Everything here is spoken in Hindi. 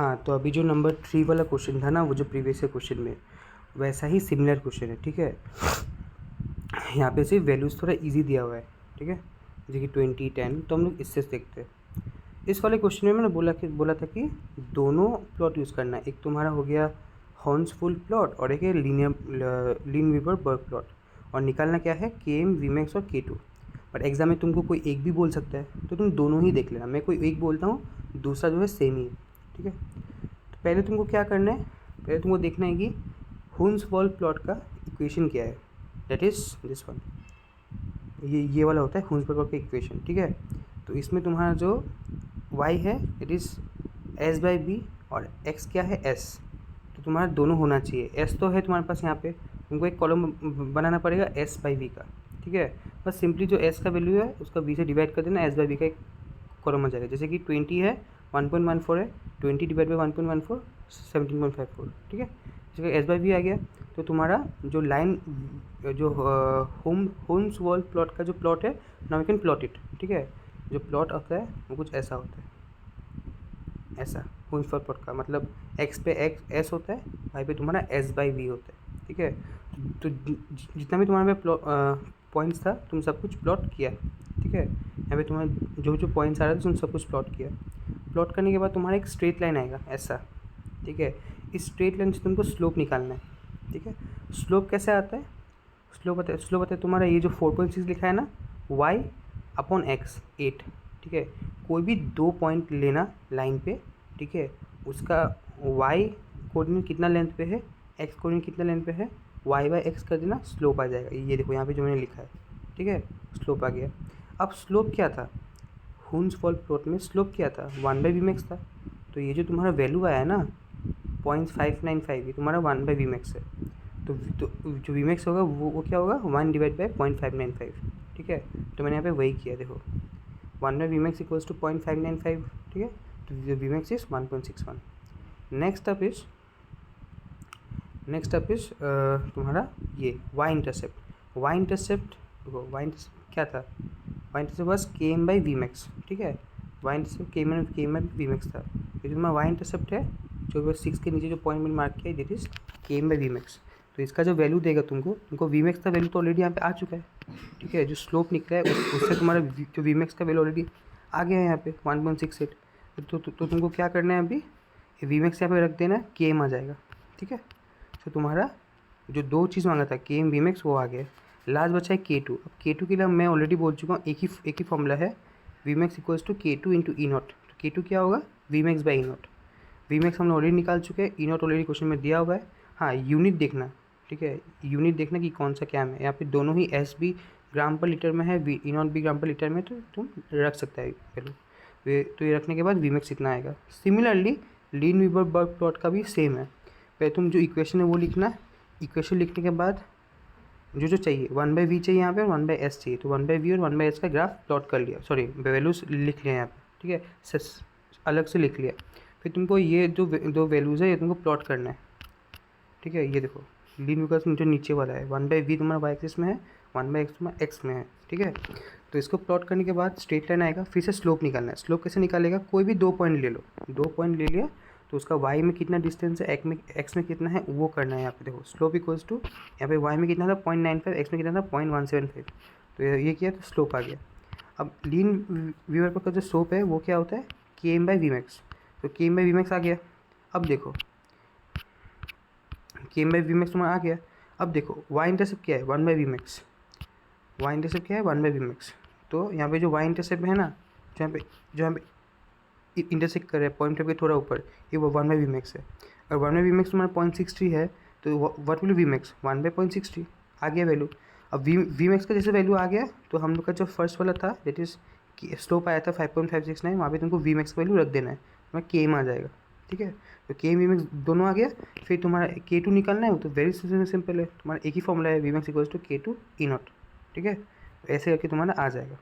हाँ, तो अभी जो नंबर 3 वाला क्वेश्चन था ना, वो जो प्रीवियस क्वेश्चन में, वैसा ही सिमिलर क्वेश्चन है, ठीक है। यहाँ पे सिर्फ वैल्यूज़ थोड़ा इजी दिया हुआ है, ठीक है, जैसे कि 20 10। तो हम लोग इससे देखते हैं। इस वाले क्वेश्चन में मैंने बोला था कि दोनों प्लॉट यूज़ करना है। एक तुम्हारा हो गया हॉर्न्सफुल प्लॉट और एक है लीन वीवर बर्ग प्लॉट, और निकालना क्या है, के एम वी मैक्स और के टू। बट एग्जाम में तुमको कोई एक भी बोल सकता है, तो तुम दोनों ही देख लेना। मैं कोई एक बोलता हूँ, दूसरा जो है सेम ही है, ठीक है। तो पहले तुमको क्या करना है, पहले तुमको देखना है कि हुन्सवॉल प्लॉट का इक्वेशन क्या है, दैट इज़ दिस वन। ये वाला होता है हुन्सवॉल प्लॉट का इक्वेशन, ठीक है। तो इसमें तुम्हारा जो y है it is S by B, और x क्या है s। तो तुम्हारा दोनों होना चाहिए। s तो है तुम्हारे पास, यहाँ पे तुमको एक कॉलम बनाना पड़ेगा s बाई वी का, ठीक है। बस सिंपली जो s का वैल्यू है उसका v से डिवाइड कर देना, s बाई वी का एक कॉलम आ जाएगा। जैसे कि 20 है 1.14 है, 20 डिवाइड बाई 1.14 17.54, ठीक है। जैसे एस बाई वी आ गया, तो तुम्हारा जो लाइन जो होम्स वॉल प्लॉट का जो प्लॉट है, now we can plot it, ठीक है। जो प्लॉट होता है वो कुछ ऐसा होता है, ऐसा। होम्स वॉल प्लॉट का मतलब एक्स पे एक्स एस होता है, वाई पे तुम्हारा एस बाई वी होता है, ठीक है। तो जितना भी तुम्हारे पे पॉइंट्स था, तुम सब कुछ प्लॉट किया, ठीक है। यहाँ पे तुम्हारे जो जो पॉइंट्स आ रहे थे तुम सब कुछ प्लॉट किया। प्लॉट करने के बाद तुम्हारा एक स्ट्रेट लाइन आएगा ऐसा, ठीक है। इस स्ट्रेट लाइन से तुमको स्लोप निकालना है, ठीक है। स्लोप कैसे आता है, स्लोप आता है तुम्हारा ये जो 4.6 लिखा है ना, y अपॉन एक्स 8, ठीक है। कोई भी 2 पॉइंट लेना लाइन पे, ठीक है। उसका y कोऑर्डिनेट कितना लेंथ पे है, x कोऑर्डिनेट कितना लेंथ पे है, y बाई एक्स कर देना, स्लोप आ जाएगा। ये देखो यहाँ पे जो मैंने लिखा है, ठीक है, स्लोप आ गया। अब स्लोप क्या था, हुन्सवॉल प्लॉट में स्लोप क्या था, 1 बाई वी मैक्स था। तो ये जो तुम्हारा वैल्यू आया ना 0.595, ये तुम्हारा 1 बाई वी मैक्स है। तो जो वी मैक्स होगा वो क्या होगा, 1 डिवाइड बाई 0.595, ठीक है। तो मैंने यहाँ पे वही किया, देखो 1 by V max equals to 0.595, ठीक है। तो V max is 1.61। Next up is तुम्हारा ये वाई इंटरसेप्ट। वाई इंटरसेप्ट देखो, वाई इंटरसेप्ट क्या था, वाई इंटरसेप्ट बस के एम बाई वी मैक्स, ठीक है। वाई इंटरसेप्ट के एम बाई वी मैक्स था। ये जो तुम्हारा वाई इंटरसेप्ट है, जो 6 के नीचे जो पॉइंट में मार्क किया है, दिट इज के एम बाई वी मैक्स। तो इसका जो वैल्यू देगा तुमको वी मैक्स का वैल्यू तो ऑलरेडी यहाँ पे आ चुका है, ठीक है। जो स्लोप निकला है उससे तुम्हारा जो वी मैक्स का वैल्यू ऑलरेडी आ गया है यहाँ पे 1.68। तो तुमको क्या करना है, अभी वी मैक्स यहाँ पे रख देना है, के एम आ जाएगा, ठीक है। तो तुम्हारा जो दो चीज़ मांगा था के एम वी मैक्स वो आ गया। लास्ट बचा है के टू। अब के टू के लिए मैं ऑलरेडी बोल चुका हूँ, एक ही फॉर्मूला है, V max equals to K two into E naught. तो के टू क्या होगा, V max by E naught. V max हमने ऑलरेडी निकाल चुके हैं, ई नॉट ऑलरेडी क्वेश्चन में दिया हुआ है। हाँ, यूनिट देखना, ठीक है, यूनिट देखना कि कौन सा क्या है। यहाँ पे दोनों ही एस भी ग्राम पर लीटर में है, वी ई नॉट भी ग्राम पर लीटर में, तो तुम रख सकता है वैल्यू। तो ये रखने के बाद वी मैक्स इतना आएगा। सिमिलरली लीन वीवर बर्ग प्लॉट का भी सेम है। पहले तुम जो इक्वेशन है वो लिखना है, इक्वेशन लिखने के बाद जो चाहिए 1 बाई वी चाहिए यहाँ पे और 1 बाई एस चाहिए। तो 1 बाई वी और 1 बाई एस का ग्राफ प्लॉट कर लिया, सॉरी वैल्यूज लिख लिया यहाँ पे, ठीक है, अलग से लिख लिया। फिर तुमको ये जो दो वैल्यूज़ है ये तुमको प्लॉट करना है, ठीक है। ये देखो लीन वीवर जो नीचे वाला है, 1 बाई वी तुम्हारा वाई एक्सिस में है, 1 बाई एक्स तुम्हारा एक्स में है, ठीक है। तो इसको प्लॉट करने के बाद स्ट्रेट लाइन आएगा, फिर से स्लोप निकालना है। स्लोप कैसे निकालेगा, कोई भी 2 पॉइंट ले लो, 2 पॉइंट ले लिया, तो उसका y में कितना डिस्टेंस है, एक्स में कितना है वो करना है। यहाँ पे देखो स्लोप इक्वल्स टू, यहाँ पे y में कितना था 0.95, एक्स में कितना था 0.175। तो ये किया तो स्लोप आ गया। अब लीन वीवर का जो स्लोप है वो क्या होता है, के एम बाई वी मैक्स। तो K M by V max आ गया। अब देखो के एम बाई वी मैक्स तुम्हारा आ गया। अब देखो y इंटरसेप्ट क्या है, 1 by V max. y intercept क्या है, 1 बाई वी मैक्स। तो यहाँ पे जो y इंटरसेप्ट है ना, जो यहाँ पे इंटरसेक्ट कर रहा है पॉइंट के थोड़ा ऊपर, ये वो 1 बाई वी मैक्स है। और 1 बाई वी मैक्स तुम्हारा 0.63 है, तो what will V max 1 by 0.63 आ गया वैल्यू। अब वी मैक्स का जैसे वैल्यू आ गया, तो हम लोग का जो फर्स्ट वाला था दैट इज़ स्लोप आया था 5.569, वहाँ पे तुमको वी मैक्स का वैल्यू रख देना है, तुम्हारा के एम आ जाएगा, ठीक है। तो के एम वी मैक्स दोनों आ गया। फिर तुम्हारा के टू निकालना है, वो तो वेरी सिंपल है, तुम्हारा एक ही फॉर्मूला है, V max equals to K to E not, ठीक है। ऐसे करके तुम्हारा आ जाएगा।